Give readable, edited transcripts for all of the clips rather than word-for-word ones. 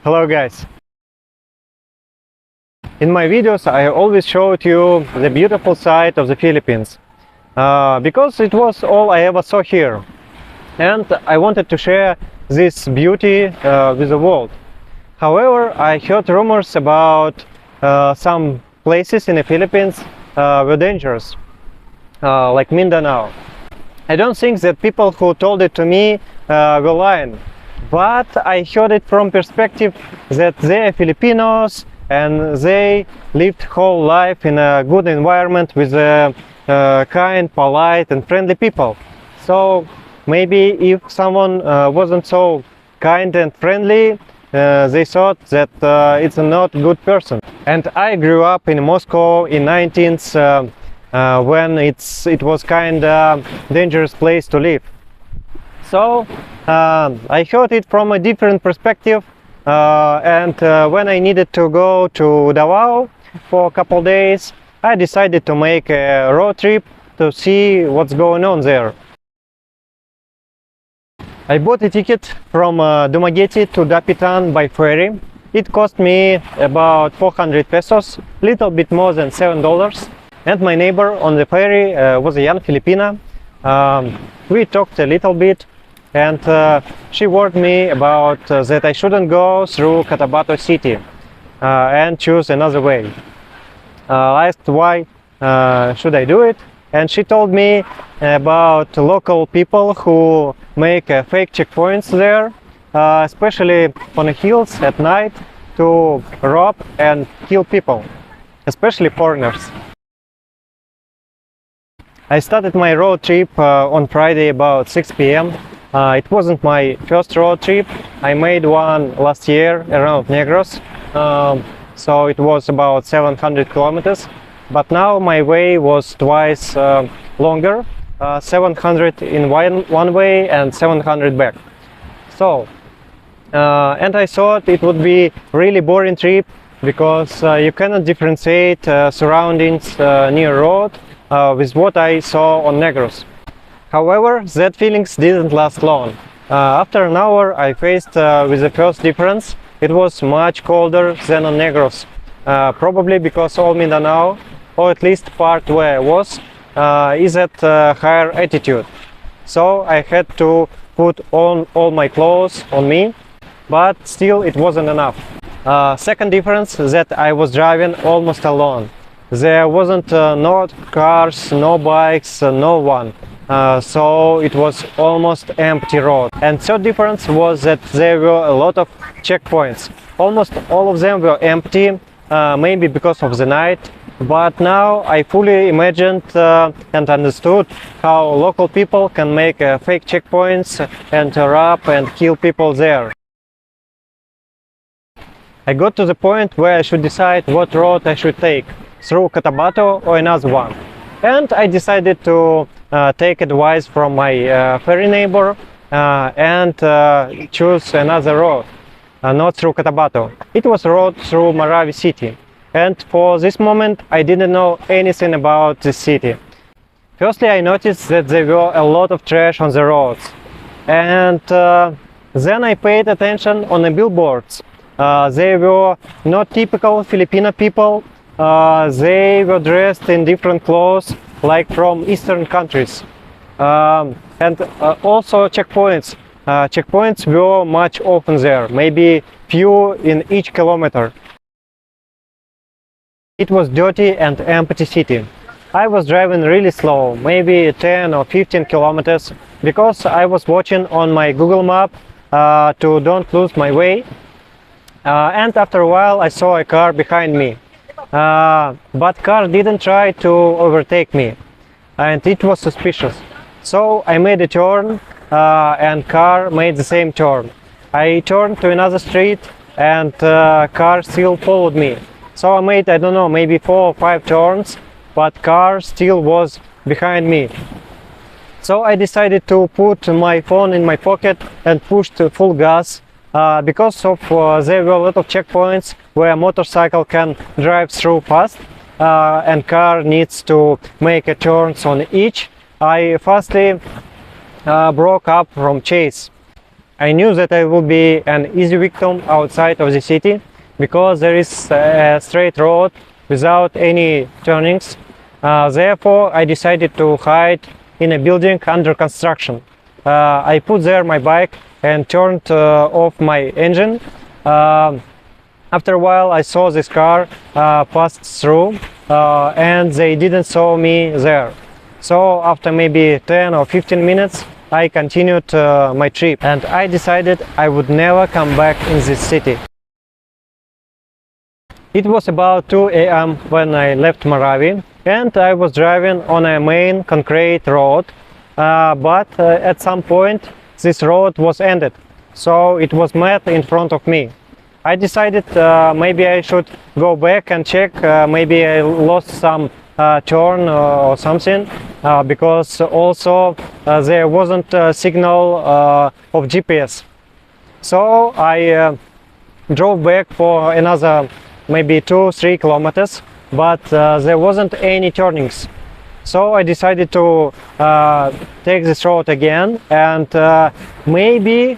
Hello guys! In my videos I always showed you the beautiful side of the Philippines because it was all I ever saw here, and I wanted to share this beauty with the world. However, I heard rumors about some places in the Philippines were dangerous, like Mindanao. I don't think that people who told it to me were lying, but I heard it from perspective that they are Filipinos and they lived whole life in a good environment with kind, polite and friendly people. So maybe if someone wasn't so kind and friendly, they thought that it's a not good person. And I grew up in Moscow in 19th when it was kind of dangerous place to live. So I heard it from a different perspective, and when I needed to go to Davao for a couple days, I decided to make a road trip to see what's going on there. I bought a ticket from Dumaguete to Dapitan by ferry. It cost me about 400 pesos, little bit more than $7. And my neighbor on the ferry was a young Filipina. We talked a little bit, and she warned me about that I shouldn't go through Cotabato city and choose another way. I asked why should I do it, and she told me about local people who make fake checkpoints there, especially on the hills at night, to rob and kill people, especially foreigners. I started my road trip on Friday about 6 p.m. It wasn't my first road trip. I made one last year around Negros, so it was about 700 kilometers. But now my way was twice longer, 700 in one way and 700 back. So, and I thought it would be really boring trip because you cannot differentiate surroundings near road with what I saw on Negros. However, that feelings didn't last long. After an hour I faced with the first difference. It was much colder than on Negros, probably because all Mindanao, or at least part where I was, is at higher altitude. So I had to put on all my clothes on me, but still it wasn't enough. Second difference that I was driving almost alone. There wasn't no cars, no bikes, no one. So it was almost empty road. And third difference was that there were a lot of checkpoints. Almost all of them were empty, maybe because of the night. But now I fully imagined and understood how local people can make fake checkpoints and rob and kill people there. I got to the point where I should decide what road I should take, through Cotabato or another one. And I decided to take advice from my ferry neighbor and choose another road, not through Cotabato. It was a road through Marawi city. And for this moment I didn't know anything about this city. Firstly, I noticed that there were a lot of trash on the roads. And then I paid attention on the billboards. They were not typical Filipino people. They were dressed in different clothes, like from Eastern countries. And also checkpoints. Checkpoints were much often there, maybe few in each kilometer. It was dirty and empty city. I was driving really slow, maybe 10 or 15 kilometers, because I was watching on my Google map to don't lose my way. And after a while I saw a car behind me. But car didn't try to overtake me, and it was suspicious. So I made a turn and car made the same turn. I turned to another street and car still followed me. So I made, I don't know, maybe 4 or 5 turns, but car still was behind me. So I decided to put my phone in my pocket and pushed full gas. Because of there were a lot of checkpoints where a motorcycle can drive through fast and car needs to make a turns on each. I fastly broke up from chase. I knew that I would be an easy victim outside of the city because there is a straight road without any turnings. Therefore, I decided to hide in a building under construction. I put there my bike and turned off my engine. After a while, I saw this car passed through and they didn't saw me there. So after maybe 10 or 15 minutes, I continued my trip and I decided I would never come back in this city. It was about 2 a.m. when I left Marawi and I was driving on a main concrete road, but at some point this road was ended, so it was mud in front of me. I decided maybe I should go back and check, maybe I lost some turn or something, because also there wasn't a signal of GPS. So I drove back for another maybe 2-3 kilometers, but there wasn't any turnings. So I decided to take this road again, and maybe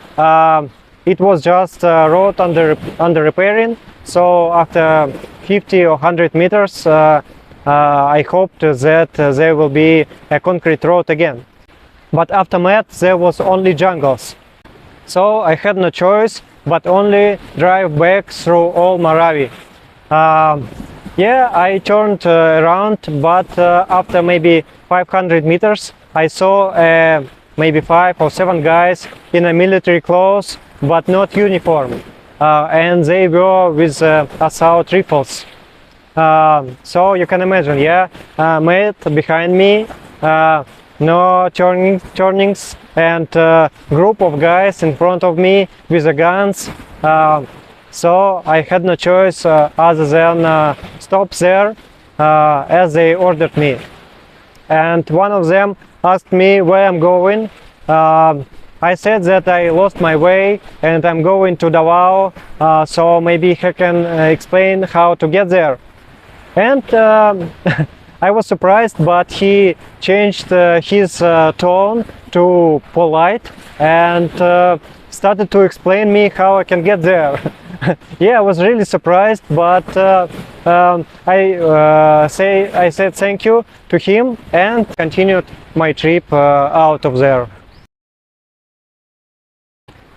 it was just a road under repairing. So after 50 or 100 meters, I hoped that there will be a concrete road again. But after that, there was only jungles. So I had no choice but only drive back through all Marawi. Yeah, I turned around, but after maybe 500 meters, I saw maybe 5 or 7 guys in a military clothes, but not uniform, and they were with assault rifles. So you can imagine, yeah, mate behind me, no turnings, and group of guys in front of me with the guns. So I had no choice other than stop there, as they ordered me. And one of them asked me where I'm going. I said that I lost my way and I'm going to Davao, so maybe he can explain how to get there. And I was surprised, but he changed his tone to polite and started to explain me how I can get there. Yeah, I was really surprised, but I said thank you to him and continued my trip out of there.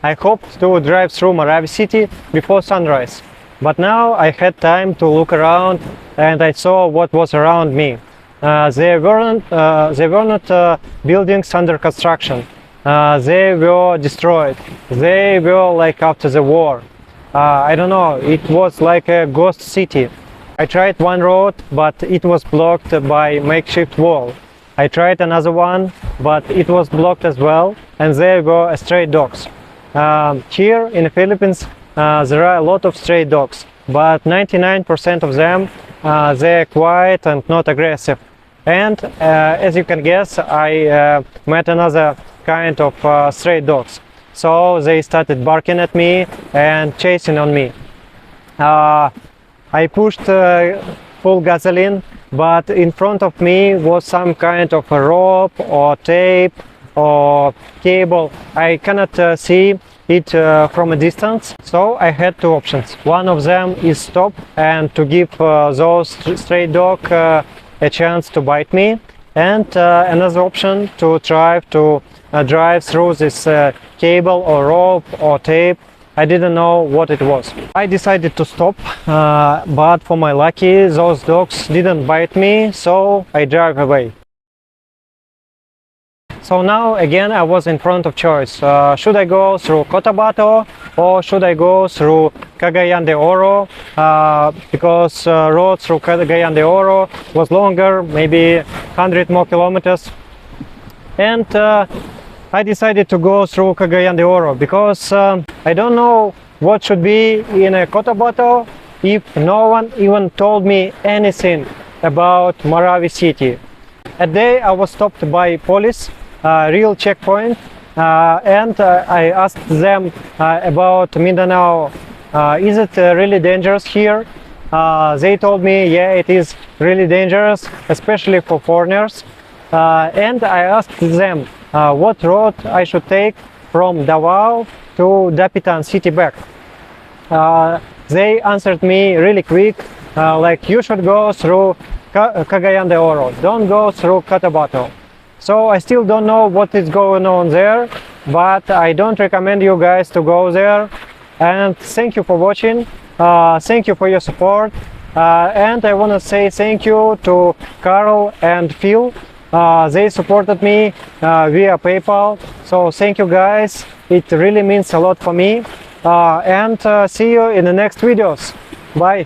I hoped to drive through Marawi city before sunrise, but now I had time to look around and I saw what was around me. There were not buildings under construction. They were destroyed. They were like after the war. I don't know, it was like a ghost city. I tried one road, but it was blocked by makeshift wall. I tried another one, but it was blocked as well, and there were stray dogs. Here in the Philippines, there are a lot of stray dogs, but 99% of them, they're quiet and not aggressive. And as you can guess, I met another kind of stray dogs. So they started barking at me and chasing on me. I pushed full gasoline, but in front of me was some kind of a rope or tape or cable. I cannot see it from a distance, so I had two options. One of them is stop and to give those stray dogs a chance to bite me, and another option to try to drive through this cable or rope or tape. I didn't know what it was. I decided to stop, but for my lucky, those dogs didn't bite me, so I drove away. So now again I was in front of choice. Should I go through Cotabato or should I go through Cagayan de Oro? Because road through Cagayan de Oro was longer, maybe 100 more kilometers. And I decided to go through Cagayan de Oro because I don't know what should be in a Cotabato if no one even told me anything about Marawi city. A day I was stopped by police, real checkpoint, and I asked them about Mindanao. Is it really dangerous here? They told me, yeah, it is really dangerous, especially for foreigners. And I asked them what road I should take from Davao to Dapitan city back. They answered me really quick, like you should go through Cagayan de Oro, don't go through Cotabato. So I still don't know what is going on there, but I don't recommend you guys to go there. And thank you for watching, thank you for your support, and I want to say thank you to Carl and Phil. They supported me via PayPal, so thank you guys, it really means a lot for me. And see you in the next videos. Bye.